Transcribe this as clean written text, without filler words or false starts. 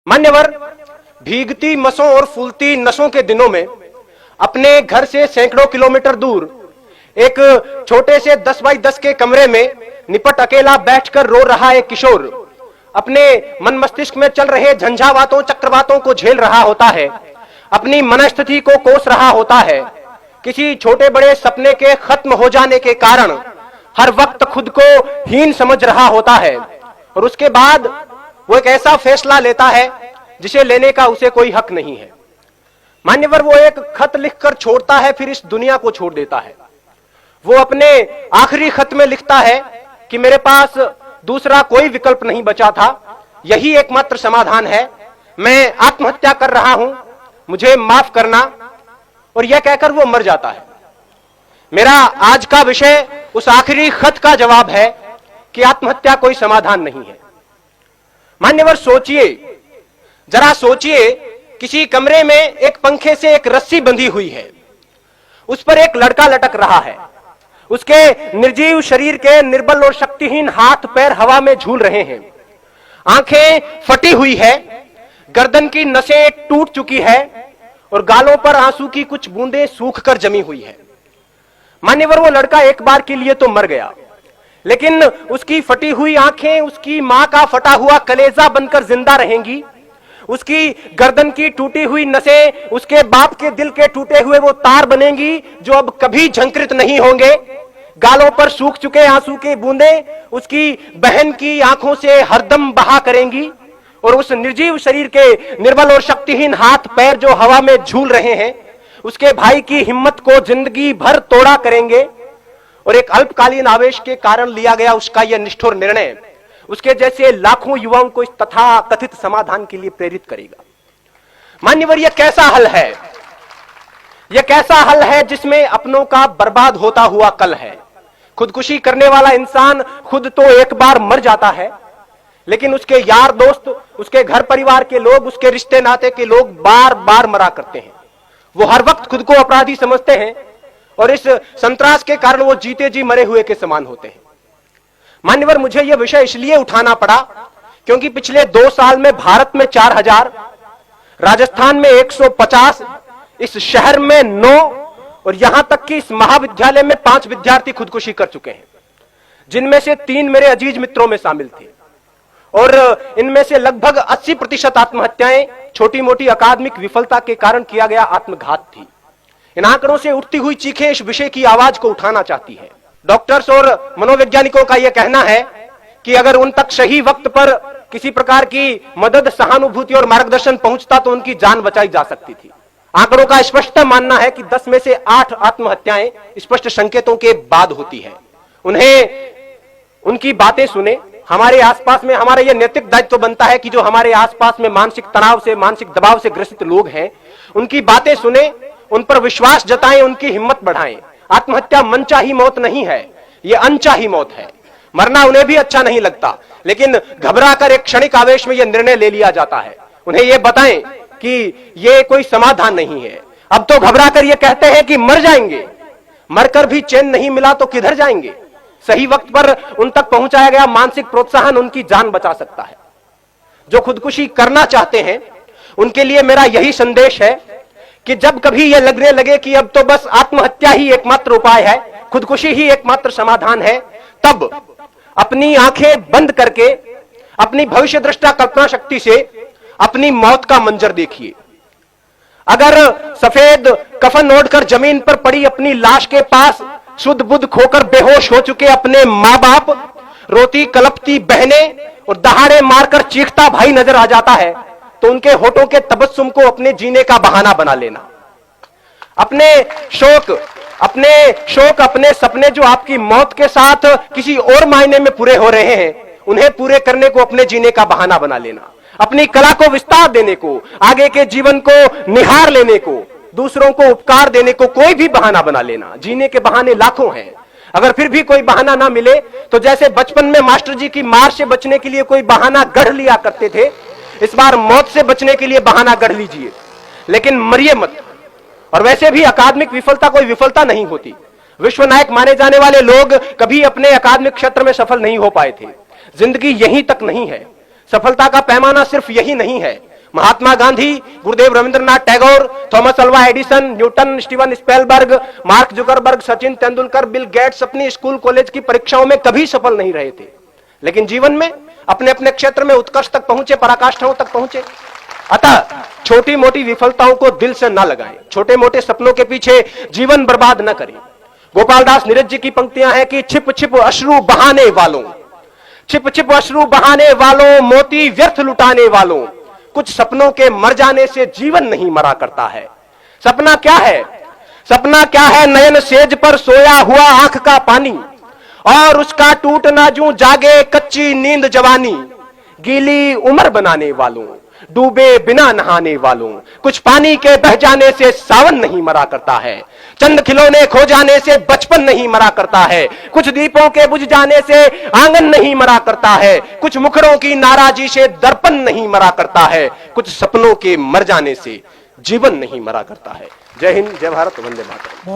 मान्यवर, भीगती मसों और फूलती नसों के दिनों में अपने घर से सैकड़ों किलोमीटर दूर एक छोटे से 10 बाई 10 के कमरे में निपट अकेला बैठकर रो रहा एक किशोर अपने मन मस्तिष्क में चल रहे झंझावातों चक्रवातों को झेल रहा होता है, अपनी मनस्थिति को कोस रहा होता है। किसी छोटे बड़े सपने के खत्म हो जाने के कारण हर वक्त खुद को हीन समझ रहा होता है और उसके बाद वो एक ऐसा फैसला लेता है जिसे लेने का उसे कोई हक नहीं है। मान्यवर, वो एक खत लिखकर छोड़ता है, फिर इस दुनिया को छोड़ देता है। वो अपने आखिरी खत में लिखता है कि मेरे पास दूसरा कोई विकल्प नहीं बचा था, यही एकमात्र समाधान है, मैं आत्महत्या कर रहा हूं, मुझे माफ करना। और यह कहकर वो मर जाता है। मेरा आज का विषय उस आखिरी खत का जवाब है कि आत्महत्या कोई समाधान नहीं है। मान्यवर, सोचिए, जरा सोचिए, किसी कमरे में एक पंखे से एक रस्सी बंधी हुई है, उस पर एक लड़का लटक रहा है, उसके निर्जीव शरीर के निर्बल और शक्तिहीन हाथ पैर हवा में झूल रहे हैं, आंखें फटी हुई है, गर्दन की नसें टूट चुकी है और गालों पर आंसू की कुछ बूंदें सूखकर जमी हुई है। मान्यवर, वो लड़का एक बार के लिए तो मर गया, लेकिन उसकी फटी हुई आंखें उसकी मां का फटा हुआ कलेजा बनकर जिंदा रहेंगी, उसकी गर्दन की टूटी हुई नसें उसके बाप के दिल के टूटे हुए वो तार बनेंगी जो अब कभी झंकृत नहीं होंगे। गालों पर सूख चुके आंसू की बूंदें उसकी बहन की आंखों से हरदम बहा करेंगी और उस निर्जीव शरीर के निर्बल और शक्तिहीन हाथ पैर जो हवा में झूल रहे हैं उसके भाई की हिम्मत को जिंदगी भर तोड़ा करेंगे। और एक अल्पकालीन आवेश के कारण लिया गया उसका यह निष्ठुर निर्णय उसके जैसे लाखों युवाओं को इस तथा कथित समाधान के लिए प्रेरित करेगा। मान्यवर, यह कैसा हल है? यह कैसा हल है जिसमें अपनों का बर्बाद होता हुआ कल है। खुदकुशी करने वाला इंसान खुद तो एक बार मर जाता है, लेकिन उसके यार दोस्त, उसके घर परिवार के लोग, उसके रिश्ते नाते के लोग बार बार मरा करते हैं। वो हर वक्त खुद को अपराधी समझते हैं और इस संतरास के कारण वो जीते जी मरे हुए के समान होते हैं। मान्यवर, मुझे यह विषय इसलिए उठाना पड़ा क्योंकि पिछले 2 साल में भारत में 4000, राजस्थान में 150, इस शहर में 9 और यहां तक कि इस महाविद्यालय में 5 विद्यार्थी खुदकुशी कर चुके हैं, जिनमें से 3 मेरे अजीज मित्रों में शामिल थे। और इनमें से लगभग 80% आत्महत्याएं छोटी मोटी अकादमिक विफलता के कारण किया गया आत्मघात थी। इन आंकड़ों से उठती हुई चीखें इस विषय की आवाज को उठाना चाहती है। डॉक्टर्स और मनोवैज्ञानिकों का यह कहना है कि अगर उन तक सही वक्त पर किसी प्रकार की मदद, सहानुभूति और मार्गदर्शन पहुंचता तो उनकी जान बचाई जा सकती थी। आंकड़ों का स्पष्ट मानना है कि 10 में से 8 आत्महत्याएं स्पष्ट संकेतों के बाद होती है। उन्हें उनकी बातें सुने। हमारे आसपास में हमारा यह नैतिक दायित्व बनता है कि जो हमारे आसपास में मानसिक तनाव से, मानसिक दबाव से ग्रसित लोग हैं, उनकी बातें सुने, उन पर विश्वास जताएं, उनकी हिम्मत बढ़ाएं। आत्महत्या मनचाही मौत नहीं है, यह अनचाही मौत है। मरना उन्हें भी अच्छा नहीं लगता, लेकिन घबराकर एक क्षणिक आवेश में यह निर्णय ले लिया जाता है। उन्हें यह बताएं कि यह कोई समाधान नहीं है। अब तो घबराकर यह कहते हैं कि मर जाएंगे, मरकर भी चैन नहीं मिला तो किधर जाएंगे। सही वक्त पर उन तक पहुंचाया गया मानसिक प्रोत्साहन उनकी जान बचा सकता है। जो खुदकुशी करना चाहते हैं उनके लिए मेरा यही संदेश है कि जब कभी यह लगने लगे कि अब तो बस आत्महत्या ही एकमात्र उपाय है, खुदकुशी ही एकमात्र समाधान है, तब अपनी आंखें बंद करके अपनी भविष्य दृष्टा कल्पना शक्ति से अपनी मौत का मंजर देखिए। अगर सफेद कफन ओढ़कर जमीन पर पड़ी अपनी लाश के पास शुद्ध बुद्ध खोकर बेहोश हो चुके अपने मां बाप, रोती कलपती बहनें और दहाड़े मारकर चीखता भाई नजर आ जाता है तो उनके होठों के तबस्सुम को अपने जीने का बहाना बना लेना। अपने शोक, अपने सपने जो आपकी मौत के साथ किसी और मायने में पूरे हो रहे हैं, उन्हें पूरे करने को अपने जीने का बहाना बना लेना। अपनी कला को विस्तार देने को, आगे के जीवन को निहार लेने को, दूसरों को उपकार देने को कोई भी बहाना बना लेना। जीने के बहाने लाखों हैं। अगर फिर भी कोई बहाना ना मिले तो जैसे बचपन में मास्टर जी की मार से बचने के लिए कोई बहाना गढ़ लिया करते थे, इस बार मौत से बचने के लिए बहाना गढ़ लीजिए, लेकिन मरिए मत। और वैसे भी अकादमिक विफलता कोई विफलता नहीं होती। विश्व नायक माने जाने वाले लोग कभी अपने अकादमिक क्षेत्र में सफल नहीं हो पाए थे। जिंदगी यहीं तक नहीं है। सफलता का पैमाना सिर्फ यही नहीं है। Mahatma Gandhi, Gurudev Rabindranath Tagore, Thomas Alva Edison, Newton, Steven Spielberg, Mark Zuckerberg, Sachin Tendulkar, Bill Gates अपनी स्कूल कॉलेज की परीक्षाओं में कभी सफल नहीं रहे थे, लेकिन जीवन में अपने अपने क्षेत्र में उत्कर्ष तक पहुंचे, पराकाष्ठाओं तक पहुंचे। अतः छोटी मोटी विफलताओं को दिल से न लगाएं, छोटे मोटे सपनों के पीछे जीवन बर्बाद न करें। गोपाल दास नीरज जी की पंक्तियां हैं कि छिप छिप अश्रु बहाने वालों, छिप छिप अश्रु बहाने वालों, मोती व्यर्थ लुटाने वालों, कुछ सपनों के मर जाने से जीवन नहीं मरा करता है। सपना क्या है? सपना क्या है? नयन सेज पर सोया हुआ आंख का पानी, और उसका टूटना जूं जागे कच्ची नींद जवानी, गीली उम्र बनाने वालों, डूबे बिना नहाने वालों, कुछ पानी के बह जाने से सावन नहीं मरा करता है, चंद खिलौने खो जाने से बचपन नहीं मरा करता है, कुछ दीपों के बुझ जाने से आंगन नहीं मरा करता है, कुछ मुखरों की नाराजी से दर्पण नहीं मरा करता है, कुछ सपनों के मर जाने से जीवन नहीं मरा करता है। जय हिंद, जय भारत, वंदे मातरम।